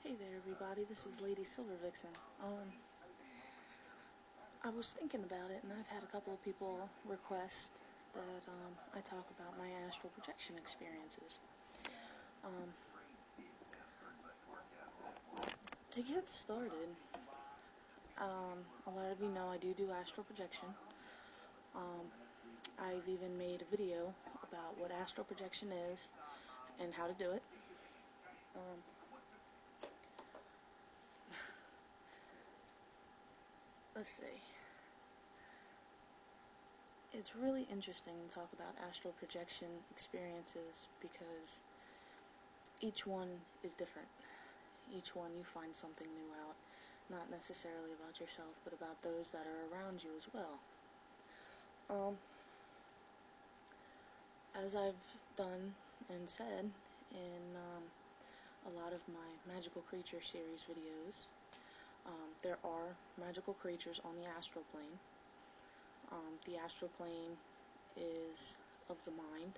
Hey there everybody, this is Lady Silver Vixen. I was thinking about it, and I've had a couple of people request that I talk about my astral projection experiences. To get started, a lot of you know I do astral projection. I've even made a video about what astral projection is and how to do it. Let's see. It's really interesting to talk about astral projection experiences because each one is different. Each one you find something new out, not necessarily about yourself, but about those that are around you as well. As I've done and said in a lot of my Magical Creature series videos, there are magical creatures on the astral plane. The astral plane is of the mind,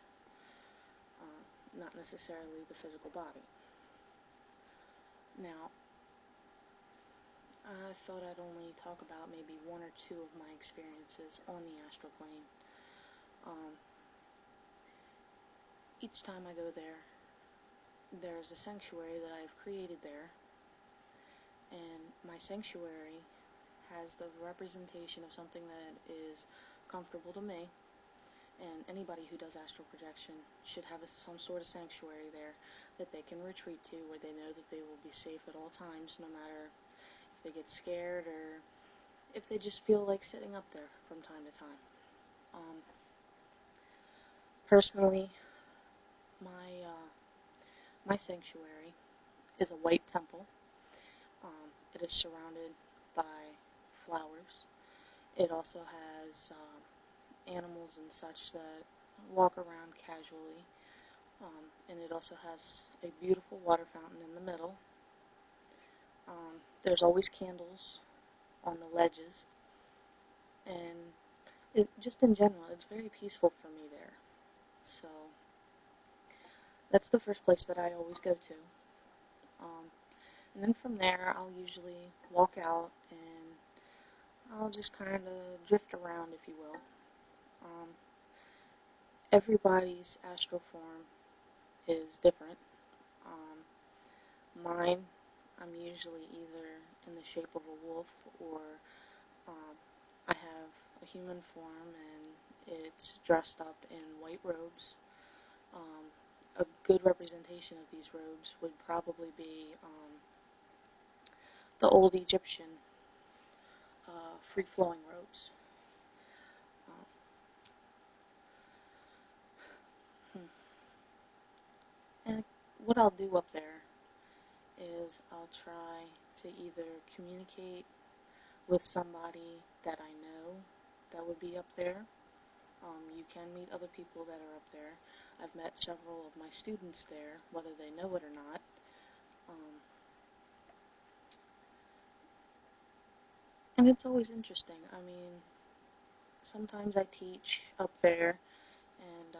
not necessarily the physical body. Now, I thought I'd only talk about maybe one or two of my experiences on the astral plane. Each time I go there, there's a sanctuary that I've created there, and my sanctuary has the representation of something that is comfortable to me, and anybody who does astral projection should have some sort of sanctuary there that they can retreat to, where they know that they will be safe at all times, no matter if they get scared or if they just feel like sitting up there from time to time. Personally, my sanctuary is a white temple. It is surrounded by flowers. It also has animals and such that walk around casually, and it also has a beautiful water fountain in the middle. There's always candles on the ledges, and just in general, it's very peaceful for me there. So that's the first place that I always go to. And then from there, I'll usually walk out and I'll just kind of drift around, if you will. Everybody's astral form is different. Mine, I'm usually either in the shape of a wolf or I have a human form and it's dressed up in white robes. A good representation of these robes would probably be the old Egyptian free-flowing robes. And what I'll do up there is I'll try to either communicate with somebody that I know that would be up there. You can meet other people that are up there. I've met several of my students there, whether they know it or not. And it's always interesting. I mean, sometimes I teach up there, and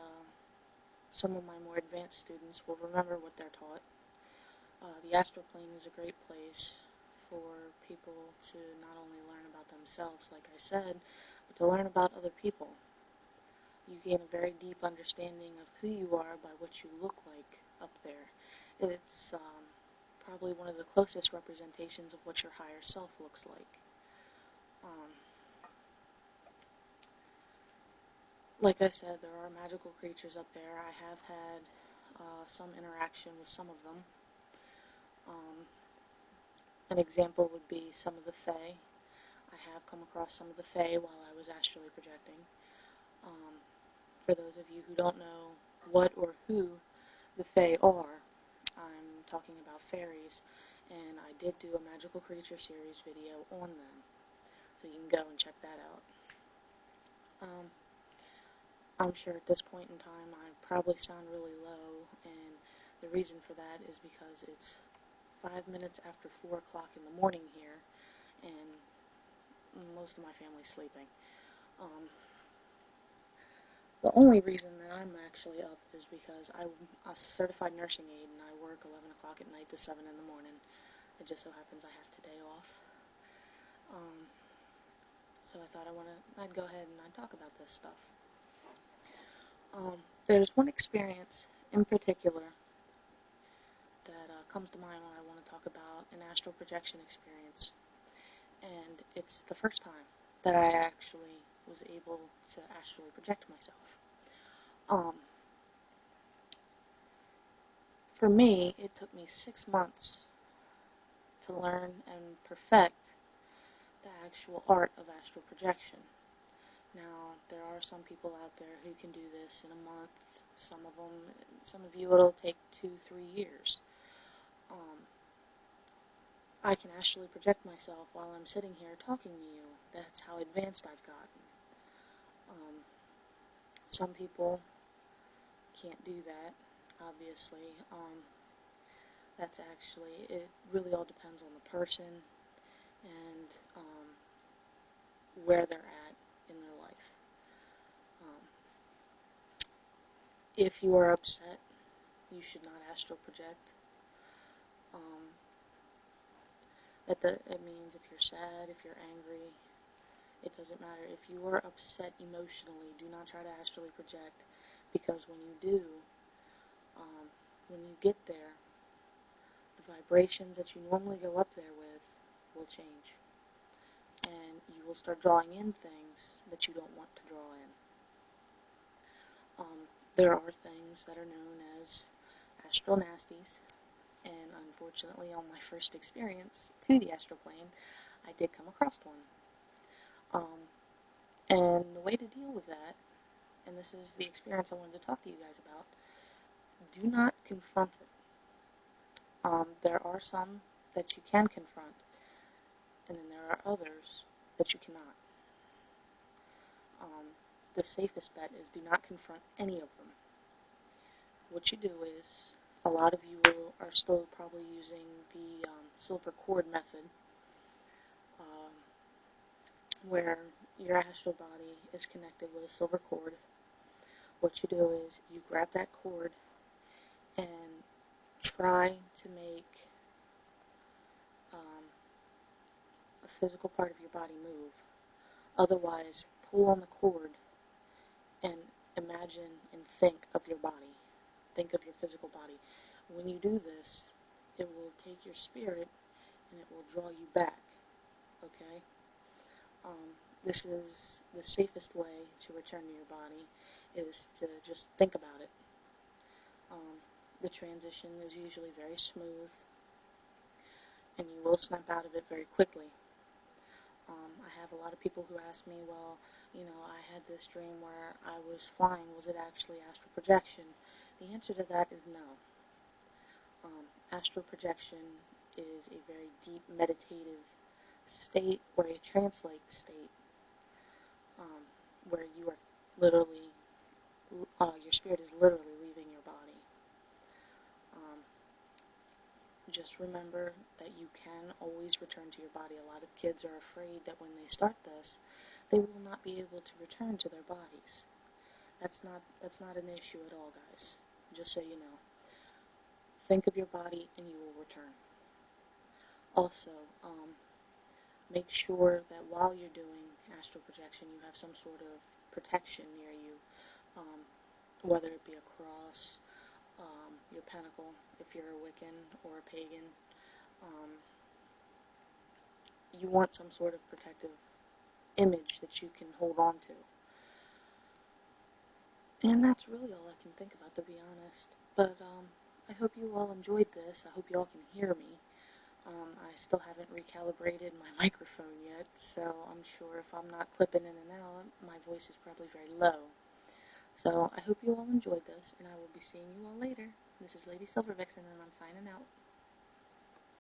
some of my more advanced students will remember what they're taught. The astral plane is a great place for people to not only learn about themselves, like I said, but to learn about other people. You gain a very deep understanding of who you are by what you look like up there. It's probably one of the closest representations of what your higher self looks like. Like I said, there are magical creatures up there. I have had some interaction with some of them. An example would be some of the Fae. I have come across some of the Fae while I was astrally projecting. For those of you who don't know what or who the Fae are, I'm talking about fairies, and I did do a Magical Creature series video on them, so you can go and check that out. I'm sure at this point in time I probably sound really low, and the reason for that is because it's 5 minutes after 4 o'clock in the morning here, and most of my family's sleeping. The only reason that I'm actually up is because I'm a certified nursing aide, and I work 11 o'clock at night to 7 in the morning. It just so happens I have today off. So I thought I'd go ahead and I'd talk about this stuff. There's one experience in particular that comes to mind when I want to talk about an astral projection experience. And it's the first time that I actually was able to astrally project myself. For me, it took me 6 months to learn and perfect the actual art of astral projection. Now, there are some people out there who can do this in a month. Some of you it'll take 2-3 years. I can astrally project myself while I'm sitting here talking to you. That's how advanced I've gotten. Some people can't do that, obviously. It really all depends on the person and where they're at in their life. If you are upset, you should not astral project. It means if you're sad, if you're angry, it doesn't matter. If you are upset emotionally, do not try to astrally project, because when you do, when you get there, the vibrations that you normally go up there with will change. And you will start drawing in things that you don't want to draw in. There are things that are known as astral nasties, and unfortunately on my first experience to the astral plane, I did come across one. And the way to deal with that, and this is the experience I wanted to talk to you guys about, do not confront it. There are some that you can confront, and then there are others that you cannot. The safest bet is do not confront any of them. What you do is, a lot of you are still probably using the silver cord method, where your astral body is connected with a silver cord. What you do is you grab that cord and try to make a physical part of your body move. Otherwise, pull on the cord and imagine and think of your body. Think of your physical body. When you do this, it will take your spirit and it will draw you back. Okay? This is the safest way to return to your body, is to just think about it. The transition is usually very smooth, and you will snap out of it very quickly. I have a lot of people who ask me, well, I had this dream where I was flying. Was it actually astral projection? The answer to that is no. Astral projection is a very deep meditative state, or a trance-like state, where you are literally, your spirit is literally leaving your body. Just remember that you can always return to your body. A lot of kids are afraid that when they start this, they will not be able to return to their bodies. That's not an issue at all, guys. Just so you know. Think of your body and you will return. Also, make sure that while you're doing astral projection, you have some sort of protection near you, whether it be a cross, your pentacle, if you're a Wiccan or a pagan. You want some sort of protective image that you can hold on to. And that's really all I can think about, to be honest. But I hope you all enjoyed this. I hope you all can hear me. I still haven't recalibrated my microphone yet, so I'm sure if I'm not clipping in and out, my voice is probably very low. So I hope you all enjoyed this, and I will be seeing you all later. This is Lady Silver Vixen, and I'm signing out.